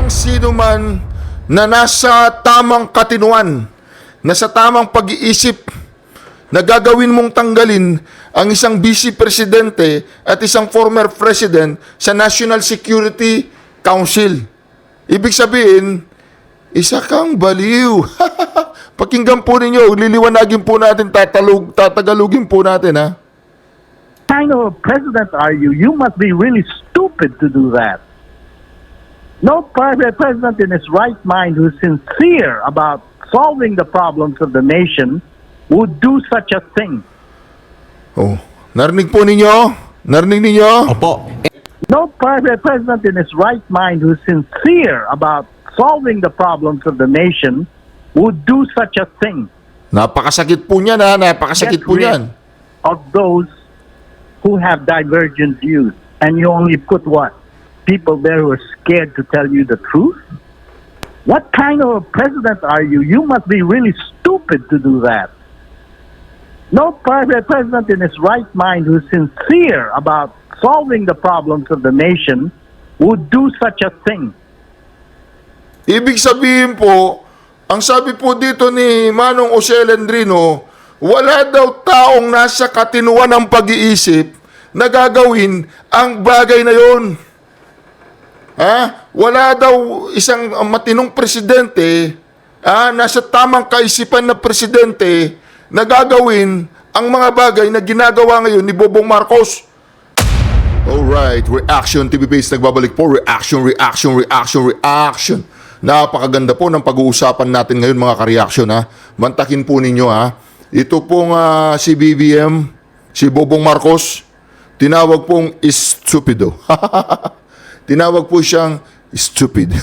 Walang sino man na nasa tamang katinuan, nasa tamang pag-iisip, na gagawin mong tanggalin ang isang vice presidente at isang former president sa National Security Council. Ibig sabihin, isa kang baliw. Pakinggan po ninyo, liliwanagin po natin, tatagalugin po natin, ha? Kind of president are you? You must be really stupid to do that. No private president in his right mind who's sincere about solving the problems of the nation would do such a thing. Oh, narinig po ninyo? Narinig ninyo? Opo. No private president in his right mind who's sincere about solving the problems of the nation would do such a thing. Napakasakit po niyan, ha? Napakasakit Get po rid niyan. of those who have divergent views. And you only put what? People there who are scared to tell you the truth? What kind of a president are you? You must be really stupid to do that. No private president in his right mind who's sincere about solving the problems of the nation would do such a thing. Ibig sabihin po, ang sabi po dito ni Manong Jose Lendrino, wala daw taong nasa katinuan ng pag-iisip na gagawin ang bagay na yon. Ha? Wala daw isang matinong presidente, nasa tamang kaisipan na presidente na gagawin ang mga bagay na ginagawa ngayon ni Bobong Marcos. Alright, Reaction TV Base nagbabalik po. Reaction. Napakaganda po ng pag-uusapan natin ngayon, mga ka-reaction, ha. Mantakin po ninyo, ha. Ito pong si BBM, si Bobong Marcos, tinawag pong stupido. Tinawag po siyang stupid.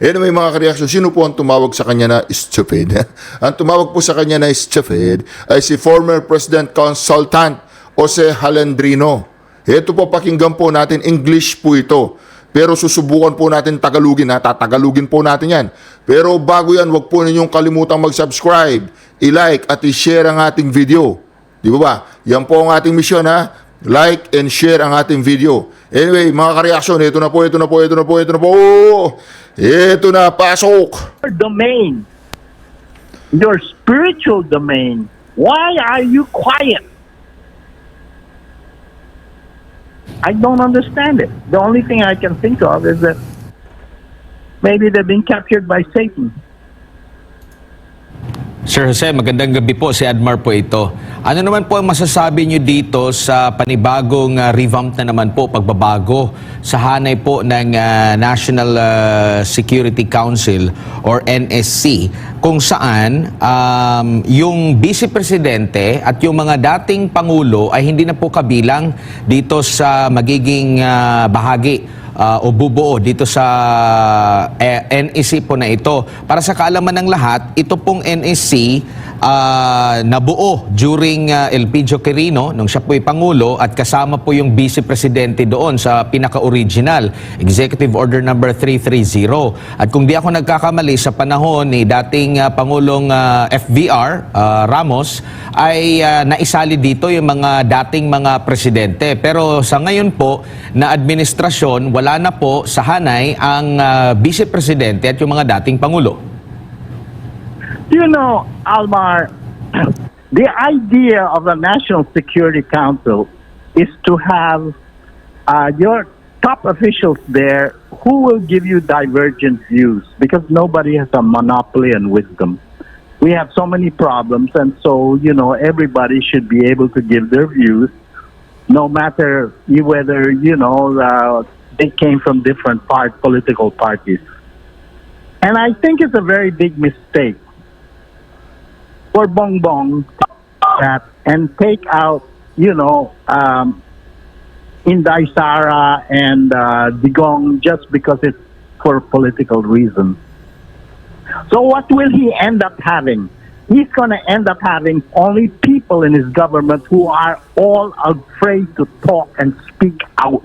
Anyway, mga ka-reaction, sino po ang tumawag sa kanya na stupid? Ang tumawag po sa kanya na stupid ay si former President Consultant Jose Lendrino. Ito po, pakinggan po natin, English po ito. Pero susubukan po natin Tagalogin, ha? Tatagalogin po natin yan. Pero bago yan, wag po ninyong kalimutang mag-subscribe, i-like at i-share ang ating video. Di ba ba? Yan po ang ating mission, ha? Like and share ang ating video. Anyway, mga ka-reaction, ito na po. Ito na, pasok! Your domain, your spiritual domain, why are you quiet? I don't understand it. The only thing I can think of is that maybe they've been captured by Satan. Sir Jose, magandang gabi po. Si Admar po ito. Ano naman po ang masasabi nyo dito sa panibagong revamp na naman po, pagbabago sa hanay po ng National Security Council or NSC, kung saan yung Vice Presidente at yung mga dating Pangulo ay hindi na po kabilang dito sa magiging bahagi o bubuo dito sa NSC po na ito. Para sa kaalaman ng lahat, ito pong NSC nabuo during Elpidio Quirino nung siya po'y Pangulo at kasama po yung Vice Presidente doon sa pinaka-original, Executive Order number 330. At kung di ako nagkakamali, sa panahon ni dating Pangulong FVR Ramos ay naisali dito yung mga dating mga presidente. Pero sa ngayon po na administrasyon, wala na po sa hanay ang Vice Presidente at yung mga dating Pangulo. You know, Almar, the idea of the National Security Council is to have your top officials there who will give you divergent views because nobody has a monopoly on wisdom. We have so many problems, and so, you know, everybody should be able to give their views, no matter whether, you know, they came from different political parties. And I think it's a very big mistake for Bongbong that and take out, you know, Inday Sara and Digong just because it's for political reasons. So what will he end up having? He's going to end up having only people in his government who are all afraid to talk and speak out.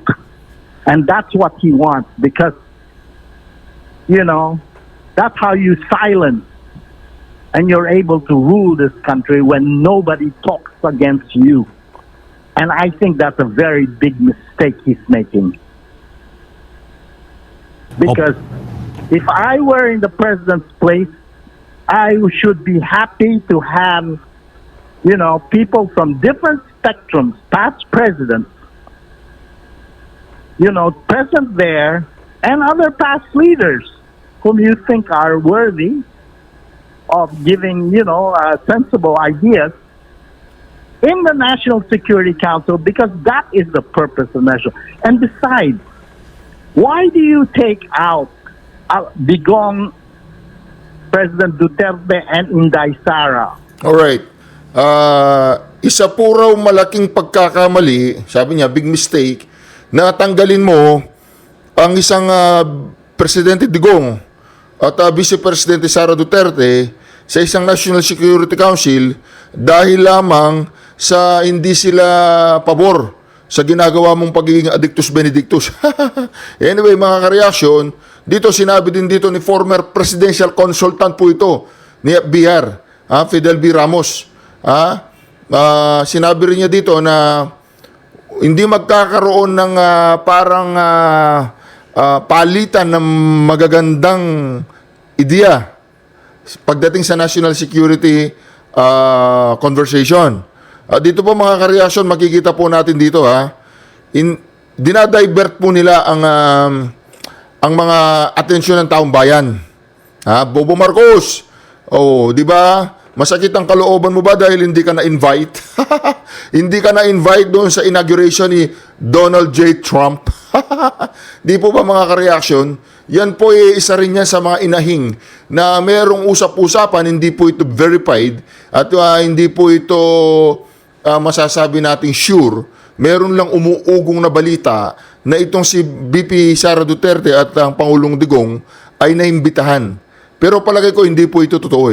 And that's what he wants because, you know, that's how you silence and you're able to rule this country when nobody talks against you. And I think that's a very big mistake he's making. Because If I were in the president's place, I should be happy to have, people from different spectrums, past presidents, present there, and other past leaders whom you think are worthy of giving, sensible ideas in the National Security Council, because that is the purpose of national. And besides, why do you take out Digong, President Duterte, and Inday Sara? Alright. Isa po raw malaking pagkakamali, sabi niya, big mistake, na tanggalin mo ang isang Presidente Digong at Vice Presidente Sara Duterte sa isang National Security Council dahil lamang sa hindi sila pabor sa ginagawa mong pagiging Addictus Benedictus. Anyway, mga kareaksyon, dito sinabi din dito ni former presidential consultant po ito ni FBR, Fidel B. Ramos. Sinabi rin niya dito na hindi magkakaroon ng parang palitan ng magagandang ideya pagdating sa national security conversation. Dito po mga kareaksyon, makikita po natin dito dinadivert po nila ang mga atensyon ng taong bayan. Bobo Marcos, di ba? Masakit ang kalooban mo ba dahil hindi ka na-invite? Hindi ka na-invite doon sa inauguration ni Donald J. Trump. Di po ba mga kareaksyon? Yan po isa rin yan sa mga inahing na merong usap-usapan, hindi po ito verified at hindi po ito masasabi nating sure. Meron lang umuugong na balita na itong si VP Sara Duterte at ang Pangulong Digong ay naimbitahan. Pero palagay ko hindi po ito totoo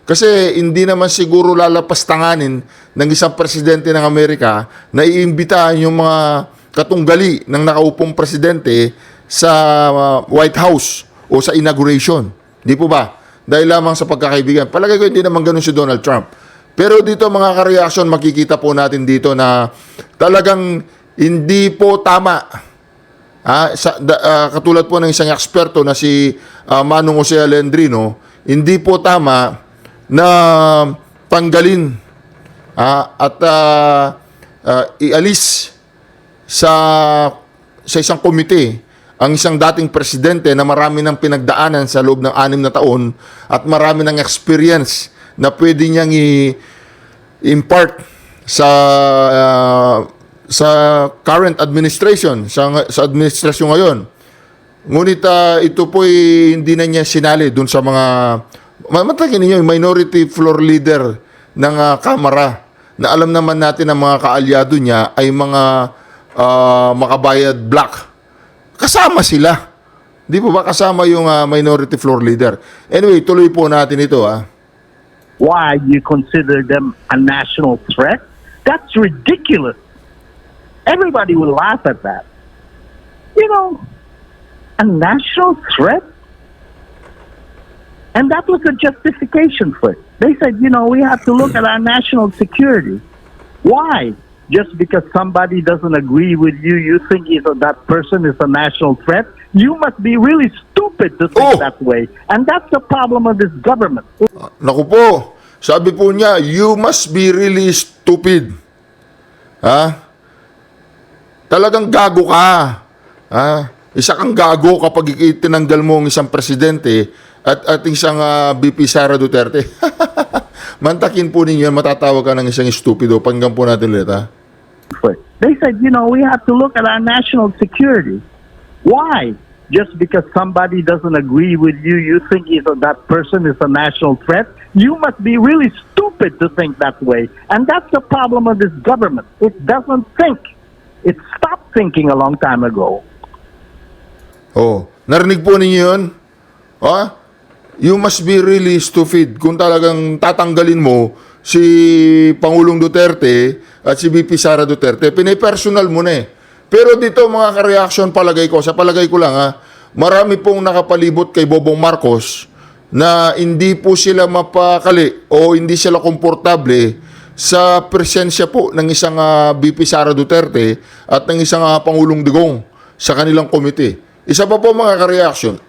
Kasi hindi naman siguro lalapastanganin ng isang presidente ng Amerika na iimbitahan yung mga katunggali ng nakaupong presidente sa White House o sa inauguration. Di po ba? Dahil lamang sa pagkakaibigan. Palagay ko hindi naman ganun si Donald Trump. Pero dito mga kareaksyon, makikita po natin dito na talagang hindi po tama. Katulad po ng isang eksperto na si Manong Jose Alendrino, hindi po tama na tanggalin at ialis sa isang komite ang isang dating presidente na marami ng pinagdaanan sa loob ng 6 na taon at marami ng experience na pwede niyang i-impart sa current administration, sa administrasyon ngayon. Ngunit ito po hindi na niya sinali dun sa mga matagin ninyo, yung minority floor leader ng Kamara na alam naman natin ang mga kaalyado niya ay mga makabayad black. Kasama sila. Di po ba kasama yung minority floor leader? Anyway, tuloy po natin ito. Why you consider them a national threat? That's ridiculous. Everybody will laugh at that. A national threat? And that was the justification for it. They said, we have to look at our national security. Why? Just because somebody doesn't agree with you, you think that person is a national threat? You must be really stupid to think that way. And that's the problem of this government. Naku po, sabi po niya, you must be really stupid. Talagang gago ka. Isa kang gago kapag itinanggal mo ang isang presidente at isang VP Sara Duterte. Mantakin po ninyo, matatawag ka ng isang stupido. Panggang po natin ulit, They said, we have to look at our national security. Why? Just because somebody doesn't agree with you, you think that person is a national threat? You must be really stupid to think that way. And that's the problem of this government. It doesn't think. It stopped thinking a long time ago. Narinig po ninyo yun? You must be really stupid kung talagang tatanggalin mo si Pangulong Duterte at si VP Sara Duterte. Pinipersonal mo na Pero dito mga ka-reaction, sa palagay ko lang marami pong nakapalibot kay Bobong Marcos na hindi po sila mapakali o hindi sila komportable sa presensya po ng isang VP Sara Duterte at ng isang Pangulong Digong sa kanilang komite. Isa pa po mga ka-reaction,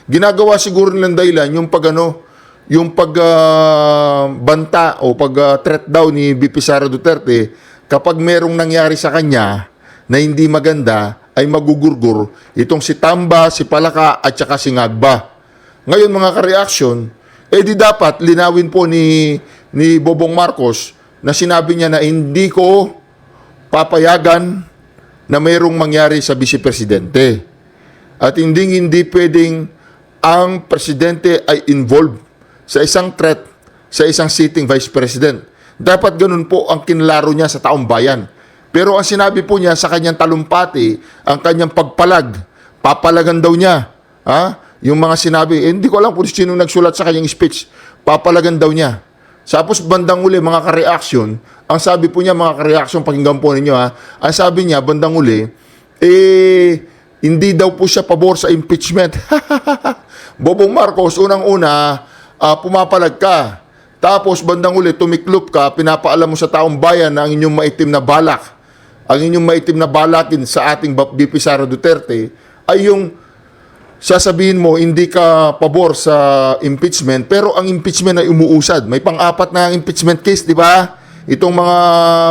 ginagawa siguro nilang dahilan yung banta o threat daw ni BP Sara Duterte kapag merong nangyari sa kanya na hindi maganda ay magugurgur itong si Tamba, si Palaka at saka si Ngagba. Ngayon mga ka-reaction, di dapat linawin po ni Bobong Marcos na sinabi niya na hindi ko papayagan na mayroong mangyari sa Vice Presidente. At hindi pwedeng ang Presidente ay involved sa isang threat sa isang sitting Vice President. Dapat ganun po ang kinlaro niya sa taong bayan. Pero ang sinabi po niya sa kanyang talumpati, ang kanyang pagpalag, papalagan daw niya. Yung mga sinabi, hindi ko alam kung sino nagsulat sa kanyang speech, papalagan daw niya. Tapos bandang uli, mga ka-reaction, ang sabi po niya, mga ka-reaction, pakinggan po ninyo ang sabi niya, bandang uli, hindi daw po siya pabor sa impeachment. Bobong Marcos, unang-una, pumapalag ka. Tapos bandang uli, tumiklop ka, pinapaalam mo sa taong bayan na ang inyong maitim na balak, ang inyong maitim na balakin sa ating BP Sara Duterte, ay yung sasabihin mo, hindi ka pabor sa impeachment, pero ang impeachment ay umuusad. May pang-apat na impeachment case, di ba? Itong mga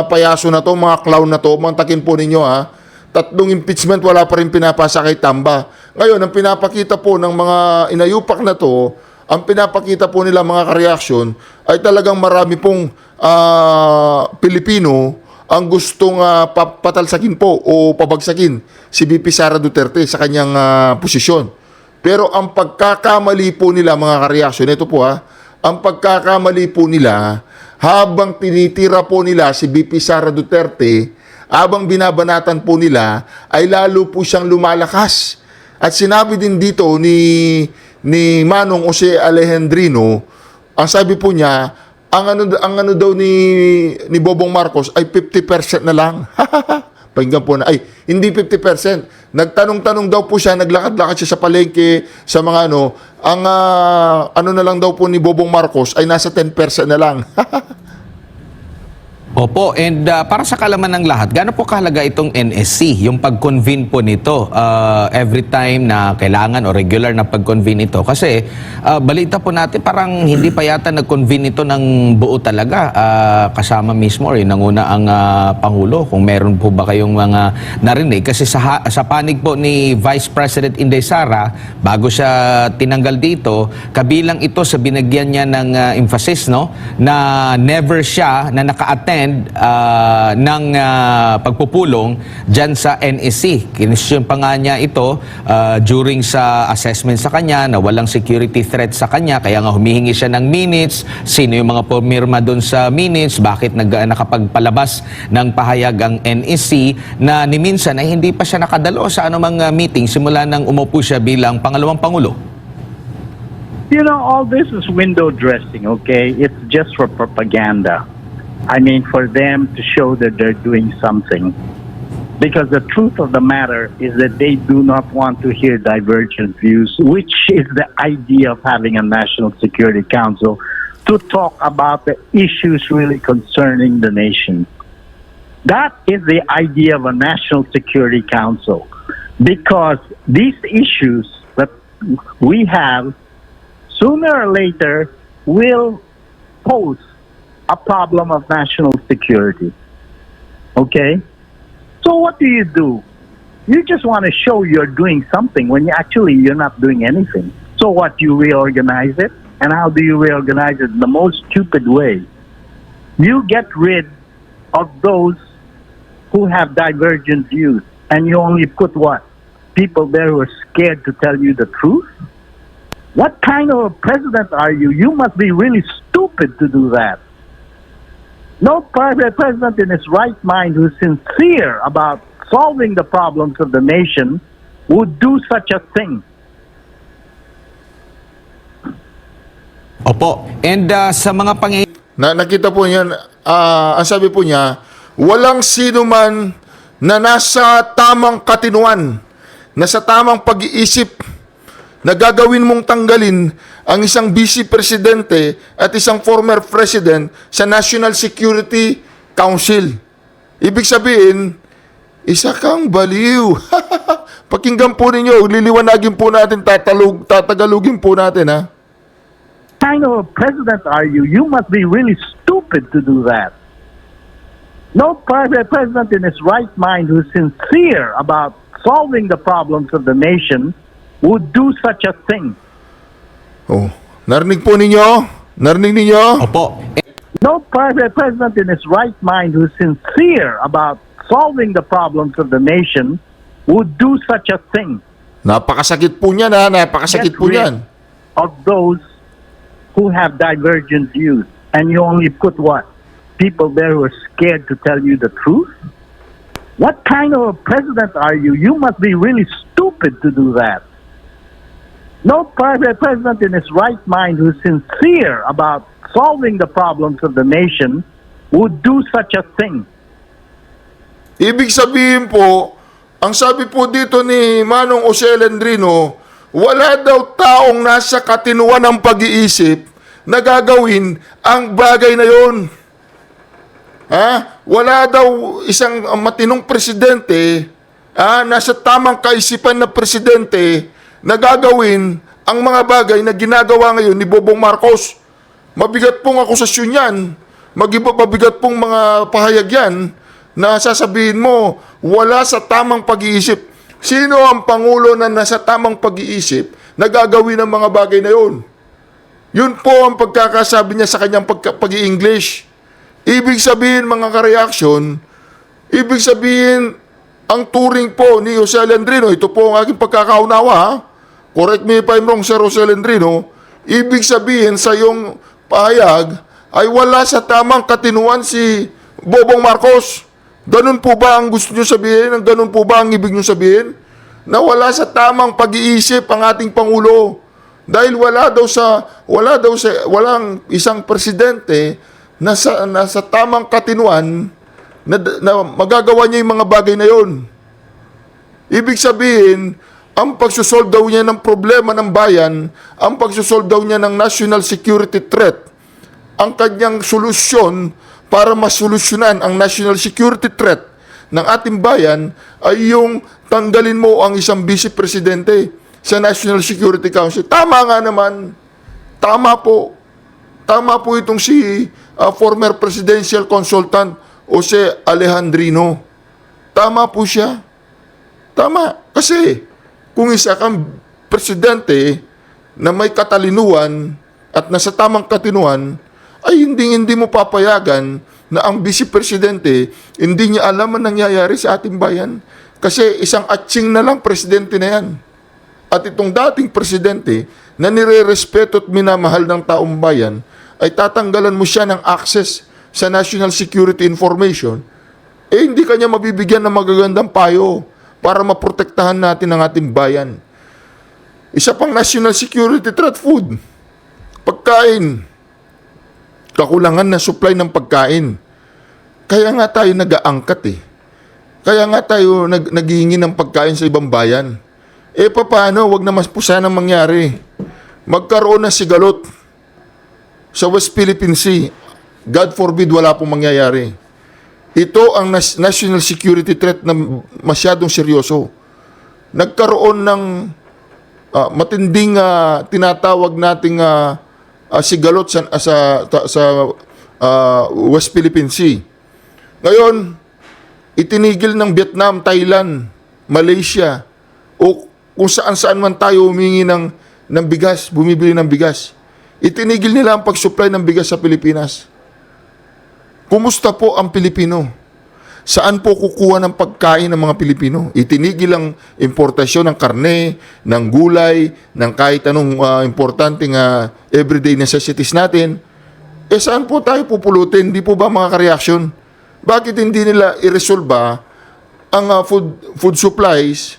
payaso na to, mga clown na to, mantakin po ninyo 3 impeachment, wala pa rin pinapasa kay Tamba. Ngayon, ang pinapakita po ng mga inayupak na to, ang pinapakita po nila mga ka-reaction, ay talagang marami pong Pilipino ang gustong patalsakin po o pabagsakin si BP Sara Duterte sa kanyang posisyon. Pero ang pagkakamali po nila mga ka-reaction, ito po ang pagkakamali po nila, habang tinitira po nila si BP Sara Duterte, habang binabanatan po nila, ay lalo po siyang lumalakas. At sinabi din dito ni Manong Jose Alejandrino, ang sabi po niya, ang ano daw ni Bobong Marcos ay 50% na lang. Pakinggan po na, hindi 50%. Nagtanong-tanong daw po siya, naglakad-lakad siya sa palengke, sa mga ano na lang daw po ni Bobong Marcos ay nasa 10% na lang. Opo, and para sa kalaman ng lahat, gaano po kahalaga itong NSC, yung pag-convene po nito every time na kailangan o regular na pag-convene ito? Kasi balita po natin parang hindi pa yata nag-convene ito ng buo talaga, kasama mismo rin nanguna ang Pangulo. Kung meron po ba kayong mga narinig? Kasi sa panig po ni Vice President Inday Sara, bago siya tinanggal dito, kabilang ito sa binagyan niya ng emphasis, no, na never siya na naka-attend ng pagpupulong dyan sa NSC. Kinisyon pa nga niya ito during sa assessment sa kanya na walang security threat sa kanya, kaya nga humihingi siya ng minutes, sino yung mga pumirma doon sa minutes, bakit nakapagpalabas ng pahayag ang NSC na ni minsan ay hindi pa siya nakadalo sa anumang meeting simula nang umupo siya bilang pangalawang Pangulo. You know, all this is window dressing, okay? It's just for propaganda. I mean, for them to show that they're doing something. Because the truth of the matter is that they do not want to hear divergent views, which is the idea of having a National Security Council to talk about the issues really concerning the nation. That is the idea of a National Security Council. Because these issues that we have, sooner or later, will pose a problem of national security. Okay? So what do? You just want to show you're doing something when you're not doing anything. So what, you reorganize it? And how do you reorganize it? The most stupid way. You get rid of those who have divergent views, and you only put what? People there who are scared to tell you the truth? What kind of a president are you? You must be really stupid to do that. No private president in his right mind who's sincere about solving the problems of the nation would do such a thing. Opo, and sa mga Nakita po niya, ang sabi po niya, walang sino man na nasa tamang katinuan, nasa tamang pag-iisip, na gagawin mong tanggalin ang isang vice presidente at isang former president sa National Security Council. Ibig sabihin, isa kang baliw. Pakinggan po ninyo, liliwanagin po natin, tatagalugin po natin, ha? Kind of president are you? You must be really stupid to do that. No private president in his right mind who's sincere about solving the problems of the nation would do such a thing. Oh, narinig po ninyo? Narinig ninyo? Opo. No private president in his right mind who's sincere about solving the problems of the nation would do such a thing. Napakasakit po niyan, ha? Napakasakit po Get rid niyan. of those who have divergent views. And you only put what? People there who are scared to tell you the truth? What kind of a president are you? You must be really stupid to do that. No private president in his right mind who's sincere about solving the problems of the nation would do such a thing. Ibig sabihin po, ang sabi po dito ni Manong Jose Lendrino, wala daw taong nasa katinuan ng pag-iisip na gagawin ang bagay na yon. Ha? Wala daw isang matinong presidente, nasa tamang kaisipan na presidente na gagawin ang mga bagay na ginagawa ngayon ni Bobong Marcos. Mabigat pong akusasyon yan. Mabigat pong mga pahayag yan na sasabihin mo, wala sa tamang pag-iisip. Sino ang Pangulo na nasa tamang pag-iisip na gagawin ang mga bagay na yun? Yun po ang pagkakasabi niya sa kanyang pag-i-English. Ibig sabihin, mga ka-reaction, ibig sabihin, ang turing po ni Jose Lendrino, ito po ang aking pagkakaunawa, ha? Correct me if I'm wrong, Sir Jose Lendrino, ibig sabihin sa iyong pahayag ay wala sa tamang katinuan si Bobong Marcos. Ganun po ba ang gusto nyo sabihin? Ganun po ba ang ibig nyo sabihin? Na wala sa tamang pag-iisip ang ating Pangulo. Dahil walang isang presidente na sa tamang katinuan na magagawa niya yung mga bagay na yon. Ibig sabihin, ang pagsusolve daw niya ng problema ng bayan, ang pagsusolve daw niya ng national security threat, ang kanyang solusyon para masolusyonan ang national security threat ng ating bayan ay yung tanggalin mo ang isang vice-presidente sa National Security Council. Tama nga naman. Tama po. Tama po itong si former presidential consultant Jose Alejandrino. Tama po siya. Tama. Kasi kung isa kang presidente na may katalinuhan at nasa tamang katinuan, ay hindi mo papayagan na ang vice-presidente hindi niya alam ang nangyayari sa ating bayan. Kasi isang atsing na lang presidente na yan. At itong dating presidente na nire-respeto at minamahal ng taong bayan, ay tatanggalan mo siya ng access sa national security information, hindi kanya mabibigyan ng magagandang payo para maprotektahan natin ang ating bayan. Isa pang national security threat, food. Pagkain. Kakulangan na supply ng pagkain. Kaya nga tayo nag-aangkat eh. Kaya nga tayo naghihingi ng pagkain sa ibang bayan. Paano? Wag na mas po sanang mangyari. Magkaroon ng sigalot sa West Philippine Sea. God forbid, wala pong mangyayari. Ito ang national security threat na masyadong seryoso. Nagkaroon ng matinding tinatawag nating sigalot sa West Philippine Sea. Ngayon, itinigil ng Vietnam, Thailand, Malaysia, o kung saan-saan man tayo humingi ng bigas, bumibili ng bigas. Itinigil nila ang pag-supply ng bigas sa Pilipinas. Kumusta po ang Pilipino? Saan po kukuha ng pagkain ng mga Pilipino? Itinigil ang importasyon ng karne, ng gulay, ng kahit anong importanteng everyday necessities natin. Saan po tayo pupulutin? Hindi po ba mga ka-reaction? Bakit hindi nila i-resolve ang food supplies,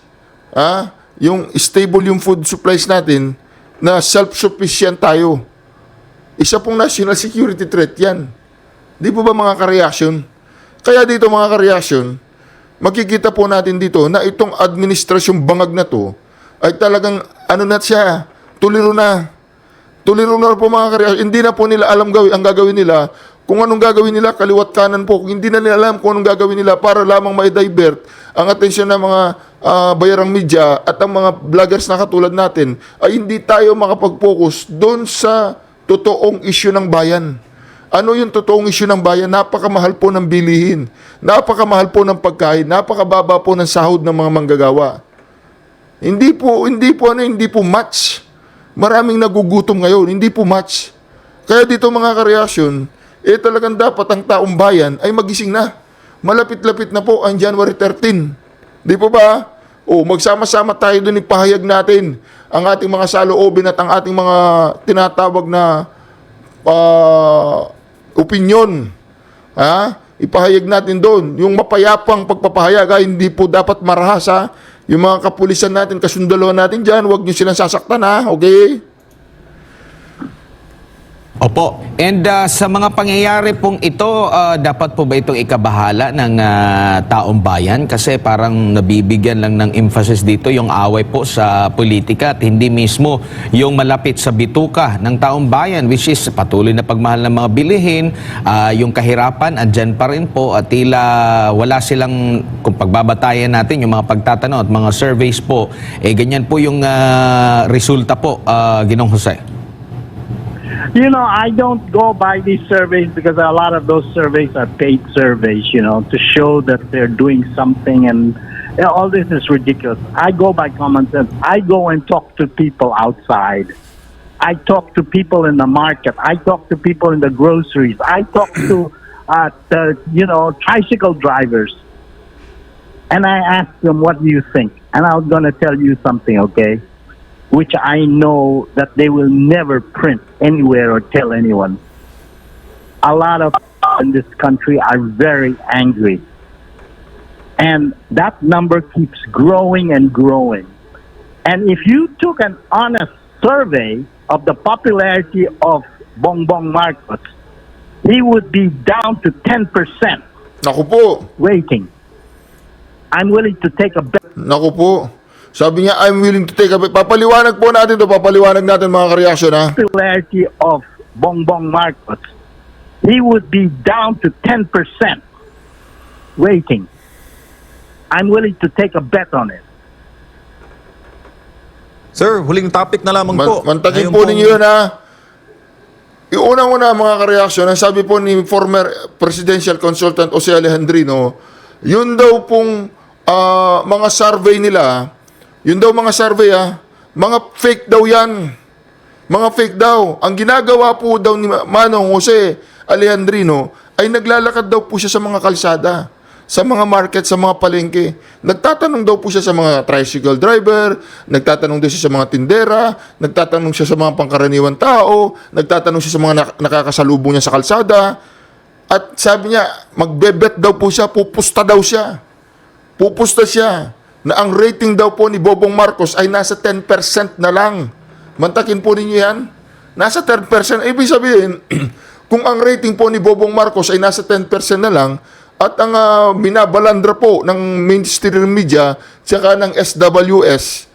yung stable yung food supplies natin, na self-sufficient tayo? Isa pong national security threat yan. Di po ba mga ka-reaction? Kaya dito mga ka-reaction, makikita po natin dito na itong administrasyong bangag na to ay talagang tuliro na. Tuliro na po mga ka-reaction. Hindi na po nila alam ang gagawin nila. Kung anong gagawin nila, kaliwat kanan po. Kung hindi na nila alam kung anong gagawin nila para lamang ma-divert ang atensyon ng mga bayarang media at ang mga vloggers na katulad natin ay hindi tayo makapag-focus doon sa totoong issue ng bayan. Ano yung totoong issue ng bayan? Napakamahal po ng bilihin. Napakamahal po ng pagkain. Napakababa po ng sahod ng mga manggagawa. Hindi po match. Maraming nagugutom ngayon. Hindi po match. Kaya dito mga kareaksyon, talagang dapat ang taong bayan ay magising na. Malapit-lapit na po ang January 13. Di po ba? Magsama-sama tayo doon, ipahayag natin ang ating mga saloobin at ang ating mga tinatawag na opinion. Ipahayag natin doon. Yung mapayapang pagpapahayag, hindi po dapat marahas, ha? Yung mga kapulisan natin, kasundalo natin dyan, huwag nyo silang sasaktan, ha? Okay? Opo. And sa mga pangyayari pong ito, dapat po ba itong ikabahala ng taong bayan? Kasi parang nabibigyan lang ng emphasis dito yung away po sa politika at hindi mismo yung malapit sa bituka ng taong bayan, which is patuloy na pagmahal ng mga bilihin, yung kahirapan, andyan pa rin po at tila wala silang, kung pagbabatayan natin yung mga pagtatanong at mga surveys po, ganyan po yung resulta po, Ginoong Jose. You know, I don't go by these surveys because a lot of those surveys are paid surveys, to show that they're doing something, and all this is ridiculous. I go by common sense. I go and talk to people outside. I talk to people in the market. I talk to people in the groceries. I talk to, tricycle drivers. And I ask them, what do you think? And I'm going to tell you something, okay? Which I know that they will never print anywhere or tell anyone. A lot of people in this country are very angry. And that number keeps growing and growing. And if you took an honest survey of the popularity of Bongbong Marcos, he would be down to 10% Naku po. rating. I'm willing to take a bet. Naku po. Sabi niya, I'm willing to take a bet. Papaliwanag po natin to. Papaliwanag natin mga kareaksyon, ha? Popularity of Bongbong Marcos, he would be down to 10% rating. I'm willing to take a bet on it. Sir, huling topic na lamang po. Mantakin Ngayon po pong- ninyo yun, ha? Iunang-una mga kareaksyon, ang sabi po ni former presidential consultant Jose Alejandrino, yun daw pong mga survey nila, mga fake daw yan. Mga fake daw. Ang ginagawa po daw ni Manong Jose Alejandrino ay naglalakad daw po siya sa mga kalsada, sa mga market, sa mga palengke. Nagtatanong daw po siya sa mga tricycle driver, nagtatanong daw siya sa mga tindera, nagtatanong siya sa mga pangkaraniwang tao, nagtatanong siya sa mga nakakasalubong niya sa kalsada. At sabi niya, magbebet daw po siya, pupusta siya na ang rating daw po ni Bongbong Marcos ay nasa 10% na lang. Mantakin po ninyo yan. Nasa 10%. Ibig sabihin, kung ang rating po ni Bongbong Marcos ay nasa 10% na lang, at ang binabalandra po ng mainstream media tsaka ng SWS,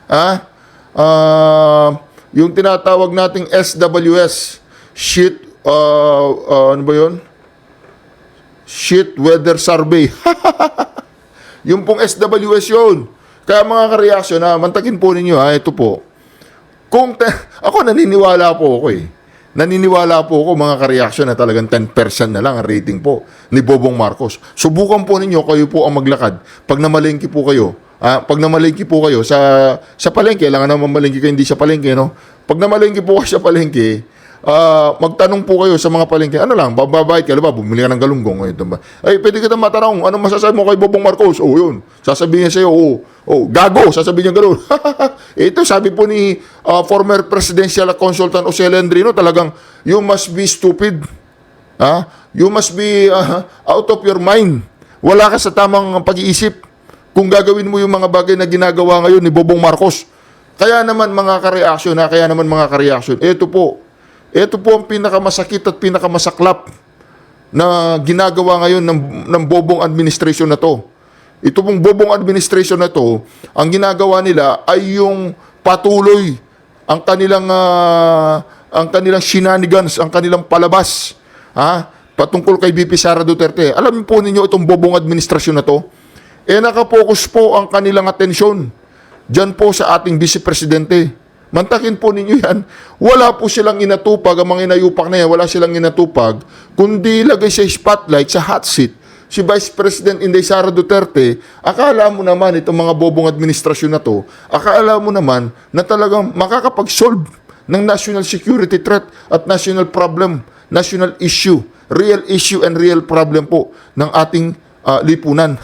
yung tinatawag nating SWS, ano ba yun? Shit Weather Survey. Yung pong SWS yun. Kaya mga kareaksyon, mantakin po ninyo, ito po. Ako naniniwala po ako Naniniwala po ako mga kareaksyon na talagang 10% na lang ang rating po ni Bongbong Marcos. Subukan po ninyo, kayo po ang maglakad. Pag namalengke po kayo, sa palengke, kailangan naman malengke kayo, hindi sa palengke, no? Pag namalengke po kayo sa palengke, magtanong po kayo sa mga palengke, ano lang, babayad ka, ba, bumili ka ng galunggong. Ay, pwede kita matanong, ano masasabi mo kay Bongbong Marcos? Yun. Sasabihin niya sa'yo, gago, sasabihin niya gano'n. Ito, sabi po ni former presidential consultant Jose Alejandrino, talagang, you must be stupid. You must be out of your mind. Wala ka sa tamang pag-iisip kung gagawin mo yung mga bagay na ginagawa ngayon ni Bongbong Marcos. Kaya naman mga kareaksyon, ito po ang pinakamasakit at pinakamasaklap na ginagawa ngayon ng Bobong administration na to. Ito pong Bobong administration na to, ang ginagawa nila ay yung patuloy ang kanilang shenanigans, ang kanilang palabas, patungkol kay VP Sara Duterte. Alam po ninyo itong Bobong administrasyon na to, Nakapokus po ang kanilang atensyon dyan po sa ating Vice Presidente. Mantakin po ninyo yan. Wala po silang inatupag, ang mga inayupak na yan, wala silang inatupag, kundi lagay sa spotlight, sa hot seat, si Vice President Inday Sara Duterte. Akala mo naman, itong mga bobong administrasyon na to, akala mo naman na talagang makakapag-solve ng national security threat at national problem, national issue, real issue and real problem po ng ating lipunan.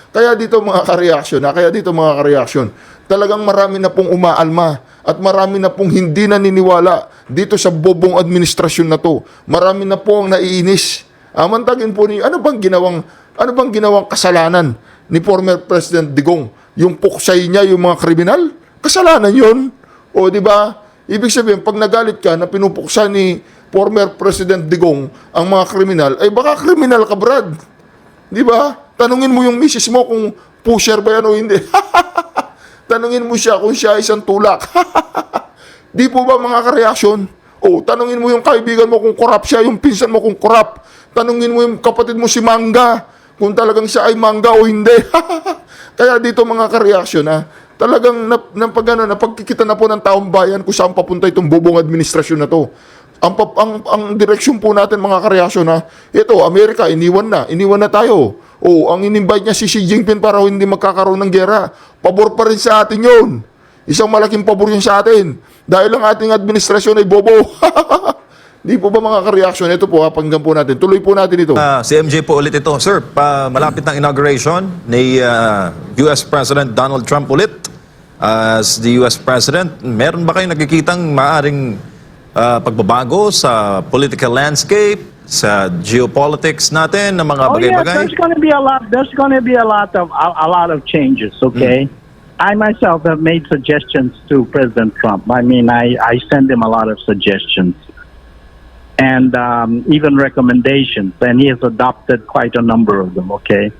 Kaya dito mga kareaksyon, talagang marami na pong umaalma at marami na pong hindi naniniwala dito sa bobong administrasyon na to. Marami na po ang naiinis. Mantagin po niyo, ano bang ginawang kasalanan ni former President Digong? Yung puksay niya, yung mga kriminal? Kasalanan yun. O di ba? Ibig sabihin, pag nagalit ka na pinupuksa ni former President Digong ang mga kriminal, ay baka kriminal ka, Brad. Di ba? Tanungin mo yung misis mo kung pusher ba yan o hindi. Tanungin mo siya kung siya isang tulak. Di po ba mga kareaksyon? O, tanungin mo yung kaibigan mo kung korap siya, yung pinsan mo kung korap. Tanungin mo yung kapatid mo si Mangga, kung talagang siya ay Mangga o hindi. Kaya dito mga kareaksyon, talagang napagkikita na po ng taong bayan kung saan papunta itong bobong administrasyon na to. Ang direksyon po natin mga kareaksyon, ito, Amerika, iniwan na tayo. O, ang in-invite niya si Xi Jinping para hindi magkakaroon ng gera. Pabor pa rin sa atin yun. Isang malaking pabor yun sa atin. Dahil ang ating administrasyon ay bobo. Di po ba mga kareaksyon? Ito po, pakinggan po natin. Tuloy po natin ito. Si MJ po ulit ito. Sir, malapit ng inauguration ni US President Donald Trump ulit as the US President. Meron ba kayong nakikitang maaring pagbabago sa political landscape, sa geopolitics natin, ng mga bagay-bagay? There's going to be a lot. There's going to be a lot of changes. Okay, I myself have made suggestions to President Trump. I mean, I send him a lot of suggestions and even recommendations, and he has adopted quite a number of them. Okay,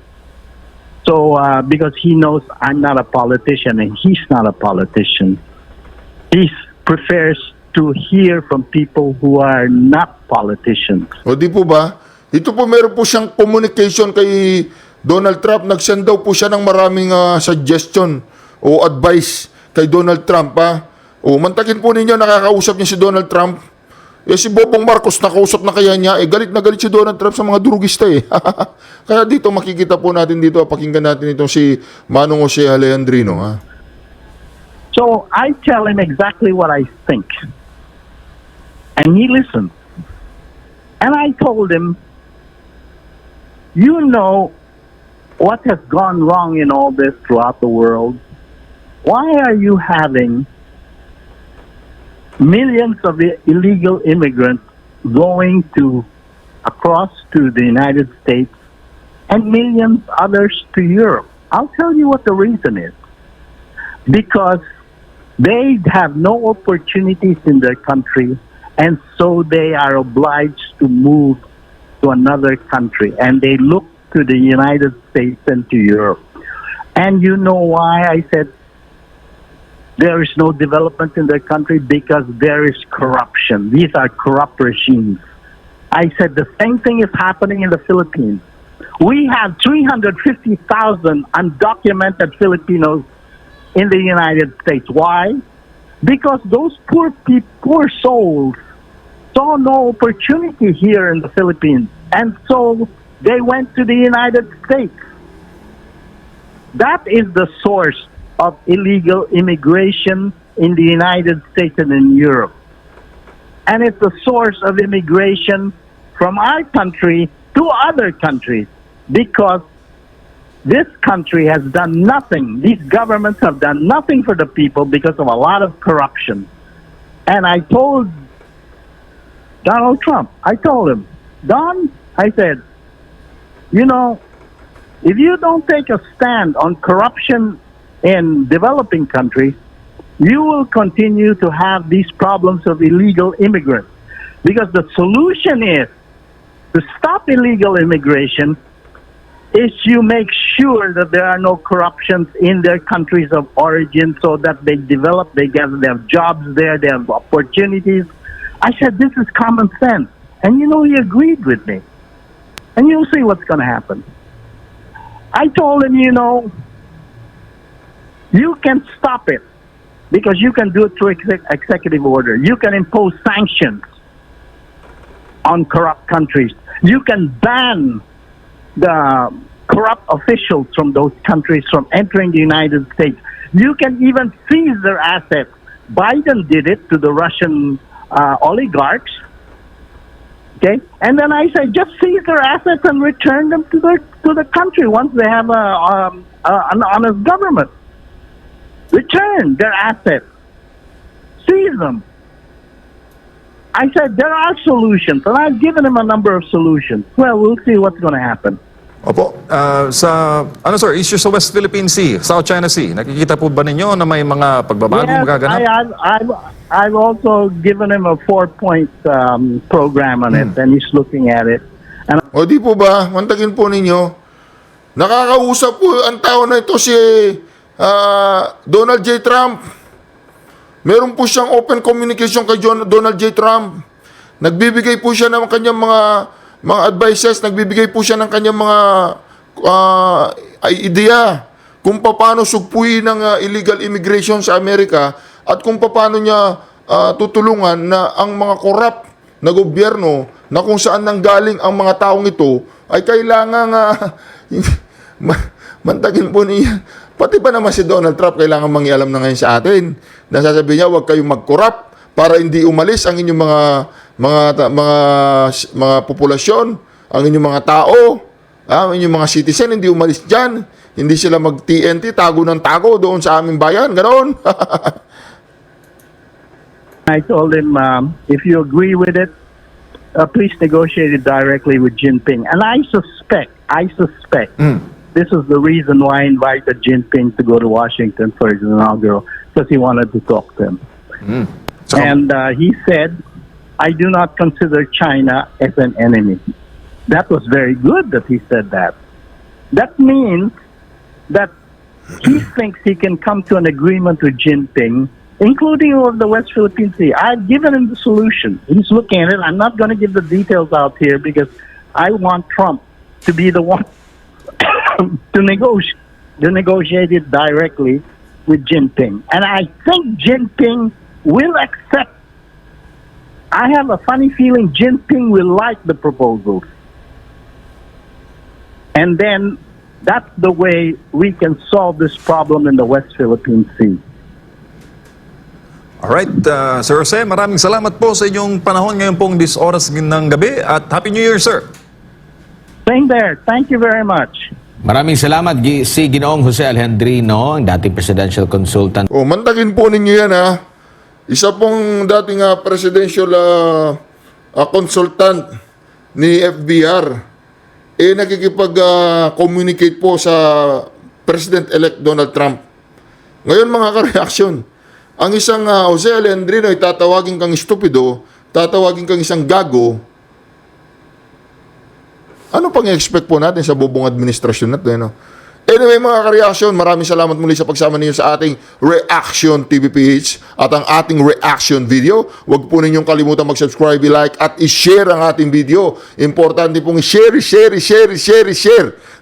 so because he knows I'm not a politician and he's not a politician, he prefers to hear from people who are not politicians. O di po ba? Ito po meron po siyang communication kay Donald Trump. Nag-send daw po siya ng maraming suggestion o advice kay Donald Trump. O mantakin po ninyo, nakakausap niya si Donald Trump. Si Bobong Marcos, nakausap na kaya niya. Galit na galit si Donald Trump sa mga durugista Kaya dito makikita po natin dito, pakinggan natin itong si Manong Jose Alejandrino. So I tell him exactly what I think. And he listened. And I told him, you know what has gone wrong in all this throughout the world? Why are you having millions of illegal immigrants going across to the United States and millions others to Europe? I'll tell you what the reason is. Because they have no opportunities in their country, and so they are obliged to move to another country, and they look to the United States and to Europe. And you know why I said there is no development in their country? Because there is corruption. These are corrupt regimes. I said the same thing is happening in the Philippines. We have 350,000 undocumented Filipinos in the United States. Why? Because those poor souls saw no opportunity here in the Philippines, and so they went to the United States. That is the source of illegal immigration in the United States and in Europe. And it's the source of immigration from our country to other countries, because this country has done nothing. These governments have done nothing for the people because of a lot of corruption. And I told Donald Trump, I told him, Don, I said, you know, if you don't take a stand on corruption in developing countries, you will continue to have these problems of illegal immigrants. Because the solution is to stop illegal immigration is you make sure that there are no corruptions in their countries of origin, so that they develop, they have jobs there, they have opportunities. I said, this is common sense. And you know, he agreed with me. And you'll see what's going to happen. I told him, you can stop it because you can do it through executive order. You can impose sanctions on corrupt countries. You can ban the corrupt officials from those countries from entering the United States. You can even seize their assets. Biden did it to the Russian oligarchs. Okay, and then I said, just seize their assets and return them to the country once they have an honest government. Return their assets. Seize them. I said, there are solutions, and I've given him a number of solutions. Well, we'll see what's going to happen. Opo, sir, issues sa West Philippine Sea, South China Sea, nakikita po ba ninyo na may mga pagbabagong magaganap? I've also given him a 4-point program on it, and he's looking at it. And O di po ba, mantagin po ninyo, nakakausap po ang tao na ito si Donald J. Trump. Meron po siyang open communication kay Donald J. Trump. Nagbibigay po siya ng kanyang mga advices, nagbibigay po siya ng kanyang mga ideya kung paano sugpuin ng illegal immigration sa Amerika at kung paano niya tutulungan na ang mga corrupt na gobyerno na kung saan nanggaling ang mga taong ito ay kailangan mantagin po niya. Pati pa naman si Donald Trump kailangan mangialam na ngayon sa atin. Nasasabi niya, huwag kayong mag-corrupt para hindi umalis ang inyong mga populasyon, ang inyong mga tao, ang inyong mga citizen, hindi umalis dyan. Hindi sila mag-TNT, tago ng tago doon sa aming bayan. Ganon. I told him, if you agree with it, please negotiate it directly with Jinping. And I suspect, this is the reason why I invited Jinping to go to Washington for his inaugural, because he wanted to talk to him. So, And he said, I do not consider China as an enemy. That was very good that he said that. That means that he thinks he can come to an agreement with Jinping, including over the West Philippine Sea. I've given him the solution. He's looking at it. I'm not going to give the details out here because I want Trump to be the one to negotiate it directly with Jinping. And I think Jinping will accept. I have a funny feeling Jinping will like the proposals. And then that's the way we can solve this problem in the West Philippine Sea. alright, Sir Jose, maraming salamat po sa inyong panahon ngayon pong 10 oras ng gabi at Happy New Year, sir. Same there. Thank you very much. Maraming salamat si Ginoong Jose Alejandrino, ang dating presidential consultant. O, mantagin po ninyo yan ha. Isa pong dating presidential consultant ni FBR, nakikipag-communicate po sa President-elect Donald Trump. Ngayon mga kareaksyon, ang isang Jose Alejandrino ay tatawagin kang stupido, tatawagin kang isang gago. Ano pang i-expect po natin sa bubong administrasyon na ito? No? Anyway mga kareaksyon, maraming salamat muli sa pagsama ninyo sa ating Reaction TVPH at ang ating reaction video. Huwag po ninyong kalimutan mag-subscribe, like at i-share ang ating video. Importante pong i-share.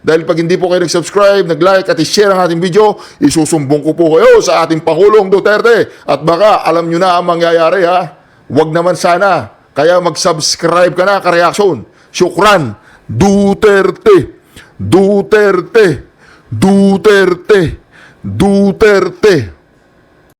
Dahil pag hindi po kayo nag-subscribe, nag-like at i-share ang ating video, isusumbong ko po kayo sa ating Pangulong Duterte. At baka alam nyo na ang mangyayari ha. Huwag naman sana. Kaya mag-subscribe ka na, kareaksyon. Syukran. Duterte.